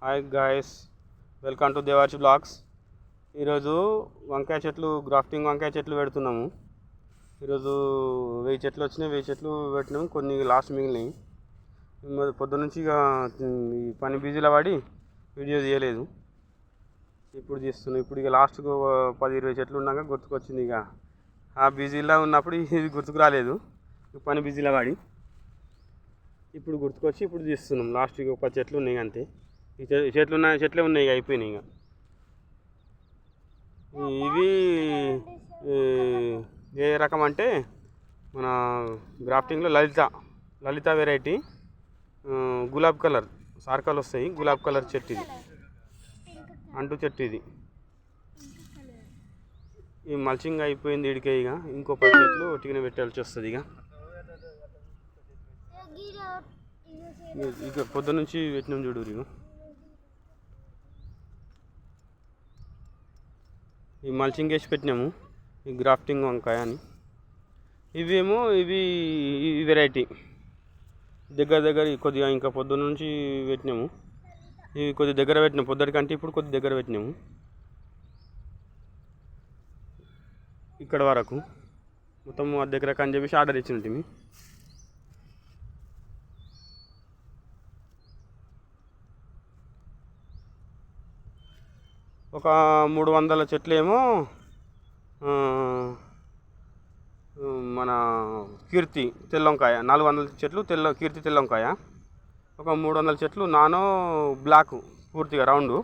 Hi guys, welcome to Devarshi blogs. ఈరోజు వంకాయ చెట్లు గ్రాఫ్టింగ్ వంకాయ చెట్లు పెడుతున్నాము. ఈరోజు 1000 చెట్లు వచ్చినాయి. 1000 చెట్లు పెట్టినాము, కొన్ని లాస్ట్ మిగిలినాయి. పొద్దున్నుంచి ఇక ఈ పని బిజీలో పడి వీడియో తీయలేదు. ఇప్పుడు తీస్తున్నాం. ఇప్పుడు ఇక లాస్ట్కు 10-20 చెట్లు ఉన్నాక గుర్తుకొచ్చింది. ఇక ఆ బిజీలో ఉన్నప్పుడు ఇది గుర్తుకు రాలేదు. పని బిజీలో పడి ఇప్పుడు గుర్తుకొచ్చి ఇప్పుడు తీస్తున్నాం. లాస్ట్కి ఒక 10 చెట్లు ఉన్నాయి అంతే. ఈ చెట్లే ఉన్నాయి, అయిపోయినాయి. ఇక ఇవి ఏ రకం అంటే మన గ్రాఫ్టింగ్లో లలిత వెరైటీ గులాబీ కలర్ సార్కాలు వస్తాయి. గులాబీ కలర్ చెట్టు ఇది, అంటూ చెట్టు ఇది. ఈ మల్చింగ్ అయిపోయింది ఇడికే. ఇక ఇంకో 10 చెట్లు ఒట్టిగానే పెట్టాల్సి వస్తుంది. ఇక పొద్దున్న నుంచి పెట్టినాం చూడు. ఇక ఈ మల్చింగ్ వేసి పెట్టినాము, ఈ గ్రాఫ్టింగ్ వంకాయ అని. ఇవి వెరైటీ దగ్గర కొద్దిగా ఇంకా పొద్దున్న నుంచి పెట్టినాము. ఇవి కొద్దిగా దగ్గర పెట్టినాము, పొద్దుటికంటే ఇప్పుడు కొద్దిగా దగ్గర పెట్టినాము. ఇక్కడ వరకు మొత్తం దగ్గర అని చెప్పేసి ఆర్డర్ ఇచ్చినట్టు. ఒక 300 చెట్లు ఏమో మన కీర్తి తెల్లవంకాయ, 400 చెట్లు కీర్తి తెల్లవంకాయ, ఒక 300 చెట్లు నానో బ్లాక్ పూర్తిగా రౌండ్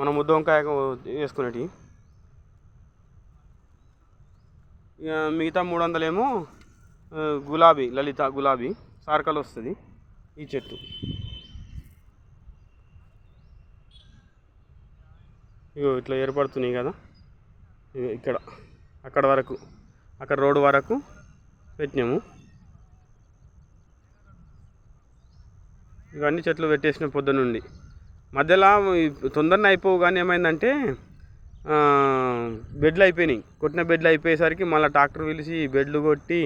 మన ముద్ద వంకాయ వేసుకునేటి. మిగతా 300 ఏమో గులాబీ లలిత గులాబీ సార్కల్ వస్తుంది ఈ చెట్టు. ఇగో ఇట్లా ఏర్పడుతున్నాయి కదా. ఇక్కడ అక్కడ వరకు, అక్కడ రోడ్డు వరకు పెట్టినాము. ఇవన్నీ చెట్లు పెట్టేసిన పొద్దునుండి. మధ్యలో తొందరనే అయిపోవు, కానీ ఏమైందంటే బెడ్లు అయిపోయినాయి. కొట్టిన బెడ్లు అయిపోయేసరికి మళ్ళీ ట్రాక్టర్ పిలిచి బెడ్లు కొట్టి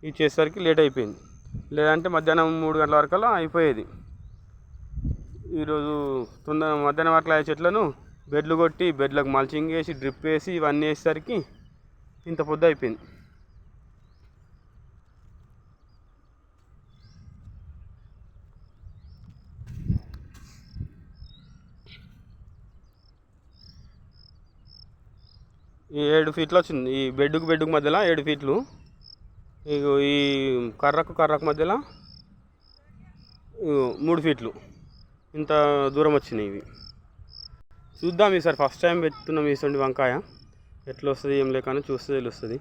ఇచ్చేసరికి లేట్ అయిపోయింది. లేదంటే మధ్యాహ్నం 3 గంటల వరకు అయిపోయేది. ఈరోజు మధ్యాహ్నం వరకు అయ్యే చెట్లను బెడ్లు కొట్టి బెడ్లకు మల్చింగ్ వేసి డ్రిప్ వేసి ఇవన్నీ వేసేసరికి ఇంత పొద్దు అయిపోయింది. ఈ 7 ఫీట్లు వచ్చింది. ఈ బెడ్కు మధ్యలో 7 ఫీట్లు. ఈ కర్రకు మధ్యలో 3 ఫీట్లు. ఇంత దూరం వచ్చినాయి ఇవి. చూద్దాం ఈసారి ఫస్ట్ టైం పెడుతున్నాం ఇటువంటి వంకాయ. ఎట్లా వస్తుంది ఏం లేకని చూస్తే తెలుస్తుంది.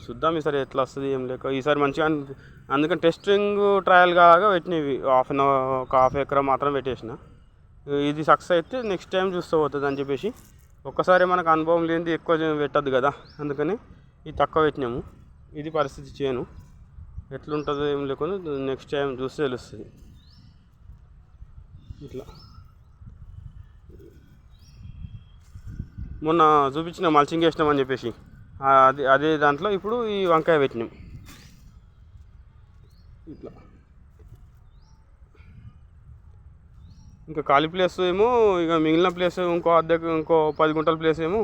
చూద్దాం ఈసారి ఎట్లా వస్తుంది ఏం లేక. ఈసారి మంచిగా అందుకని టెస్టింగ్ ట్రయల్ కాగా పెట్టినవి. ఒక హాఫ్ ఎకరం మాత్రం పెట్టేసిన. ఇది సక్సెస్ అయితే నెక్స్ట్ టైం చూస్తూ పోతుంది అని చెప్పేసి. ఒక్కసారి మనకు అనుభవం లేనిది ఎక్కువ పెట్టద్దు కదా, అందుకని ఇది తక్కువ పెట్టినాము. ఇది పరిస్థితి చేయను ఎట్లుంటుందో ఏం లేకుండా నెక్స్ట్ టైం చూస్తే తెలుస్తుంది. ఇట్లా మొన్న చూపించిన మల్చింగ్ వేసినామని చెప్పేసి అదే దాంట్లో ఇప్పుడు ఈ వంకాయ పెట్టినాం. ఇట్లా ఇంకా ఖాళీ ప్లేస్ ఏమో, ఇక మిగిలిన ప్లేస్ ఇంకో 10 గుంటల ప్లేస్ ఏమో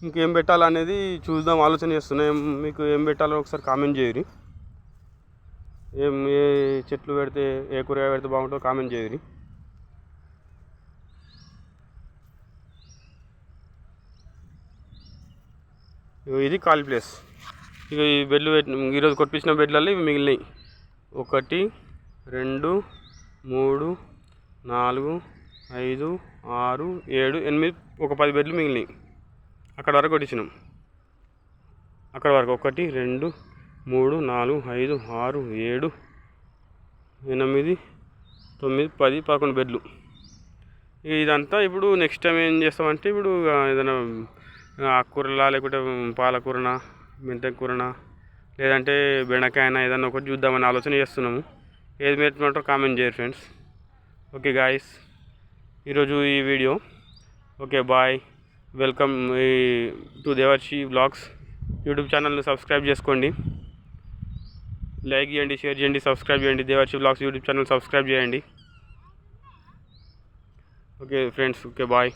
ఇంకేం పెట్టాలనేది చూద్దాం, ఆలోచన చేస్తున్నాం. మీకు ఏం పెట్టాలో ఒకసారి కామెంట్ చేయరు. ఏ చెట్లు పెడితే ఏ కూరగాయ పెడితే బాగుంటుందో కామెంట్ చేయరు. ఇది ఖాళీ ప్లేస్. ఇక ఈ బెడ్లు ఈరోజు కొట్టించిన బెడ్లలో ఇవి మిగిలినాయి. 1 2 3 4 5 6 7 8 ఒక 10 బెడ్లు మిగిలినాయి. అక్కడ వరకు కొట్టించినాం. అక్కడ వరకు 1 2 3 4 5 6 7 8 9 10 11 బెడ్లు. ఇదంతా ఇప్పుడు నెక్స్ట్ టైం ఏం చేస్తామంటే, ఇప్పుడు ఏదైనా ఆకుకూరలా లేకుంటే పాలకూరనా మెంతకూరనా లేదంటే బెండకాయనా ఏదైనా ఒకటి చూద్దామని ఆలోచన చేస్తున్నాము. ఏది పెట్టమంటారో కామెంట్ చేయరు ఫ్రెండ్స్. ఓకే గాయస్, ఈరోజు ఈ video. Okay bye, welcome to Devarshi blogs. YouTube ఛానల్ని సబ్స్క్రైబ్ చేసుకోండి. లైక్ చేయండి, షేర్ చేయండి, సబ్స్క్రైబ్ చేయండి. Devarshi blogs YouTube channel subscribe చేయండి. Okay friends, okay bye.